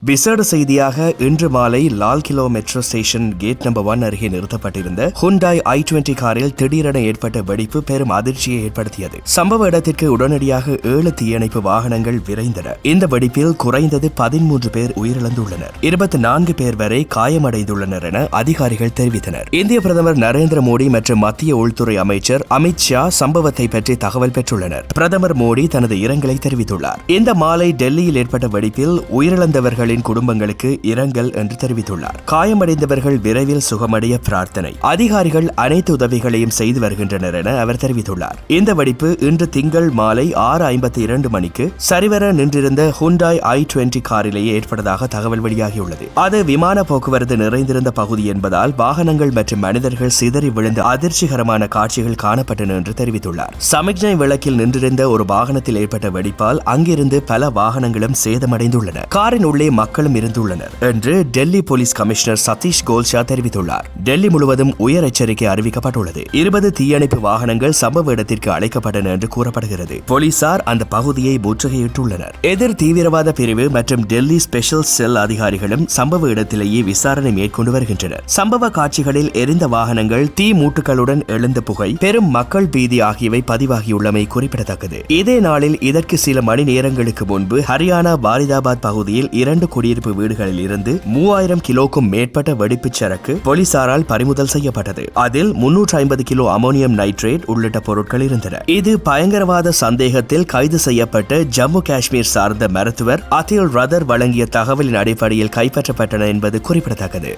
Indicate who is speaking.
Speaker 1: விசேட செய்தியாக இன்று மாலை Lal Qila metro station gate number 1 அருகே நிறுத்தப்பட்டிருந்த ஹுண்டாய் i20 காரில் திடீரென ஏற்பட்ட வெடிப்பு பெரும் அதிர்ச்சியை ஏற்படுத்தியது. சம்பவ இடத்திற்கு உடனடியாக 7 தீயணைப்பு வாகனங்கள் விரைந்தன. இந்த வெடிப்பில் குறைந்தது 13 பேர் உயிரிழந்துள்ளனர், 24 பேர் வரை காயமடைந்துள்ளனர் என அதிகாரிகள் தெரிவித்தனர். இந்திய பிரதமர் நரேந்திர மோடி மற்றும் மத்திய உள்துறை அமைச்சர் அமித் ஷா சம்பவத்தை பற்றி தகவல் பெற்றுள்ளனர். பிரதமர் மோடி தனது இரங்கலை தெரிவித்துள்ளார். இந்த மாலை டெல்லியில் ஏற்பட்ட வெடிப்பில் உயிரிழந்தவர்கள் குடும்பங்களுக்கு இரங்கல் என்று தெரிவித்துள்ளார். காயமடைந்தவர்கள் விரைவில் சுகமடைய பிரார்த்தனை. அதிகாரிகள் அனைத்து உதவிகளையும் செய்து வருகின்றனர் என அவர் தெரிவித்துள்ளார். இந்த வெடிப்பு இன்று திங்கள் மாலை 6:52 மணிக்கு சரிவர நின்றிருந்த ஹுண்டாய் i20 காரிலேயே ஏற்பட்டதாக தகவல் வெளியாகியுள்ளது. அது விமான போக்குவரத்து நிறைந்திருந்த பகுதி என்பதால் வாகனங்கள் மற்றும் மனிதர்கள் சிதறி விழுந்த அதிர்ச்சிகரமான காட்சிகள் காணப்பட்டன என்று தெரிவித்துள்ளார். சமிக்ஞை விளக்கில் நின்றிருந்த ஒரு வாகனத்தில் ஏற்பட்ட வெடிப்பால் அங்கிருந்து பல வாகனங்களும் சேதமடைந்துள்ளன. காரின் உள்ளே மக்களும் இருந்துள்ளனர் என்று டெல்லி போலீஸ் கமிஷனர் சதீஷ் கோல்ஷா தெரிவித்துள்ளார். டெல்லி முழுவதும் உயர் எச்சரிக்கை அறிவிக்கப்பட்டுள்ளது. 20 தீயணைப்பு வாகனங்கள் சம்பவ இடத்திற்கு அழைக்கப்பட்டன என்று கூறப்படுகிறது. போலீசார் அந்த பகுதியை முற்றுகையிட்டுள்ளனர். எதிர் தீவிரவாத பிரிவு மற்றும் டெல்லி ஸ்பெஷல் செல் அதிகாரிகளும் சம்பவ இடத்திலேயே விசாரணை மேற்கொண்டு வருகின்றனர். சம்பவ காட்சிகளில் எரிந்த வாகனங்கள், தீ மூட்டுகளுடன் எழுந்த புகை, பெரும் மக்கள் பீதி ஆகியவை பதிவாகியுள்ளமை குறிப்பிடத்தக்கது. இதே நாளில் இதற்கு சில மணி நேரங்களுக்கு முன்பு ஹரியானா பாரிதாபாத் பகுதியில் 2 குடியிருப்பு வீடுகளில் இருந்து 3000 கிலோக்கும் மேற்பட்ட வெடிப்புச் சரக்கு போலீசாரால் பறிமுதல் செய்யப்பட்டது. அதில் 350 கிலோ அமோனியம் நைட்ரேட் உள்ளிட்ட பொருட்கள் இருந்தன. இது பயங்கரவாத சந்தேகத்தில் கைது செய்யப்பட்ட ஜம்மு காஷ்மீர் சார்ந்த மருத்துவர் அதில் ரதர் வழங்கிய தகவலின் அடிப்படையில் கைப்பற்றப்பட்டன என்பது குறிப்பிடத்தக்கது.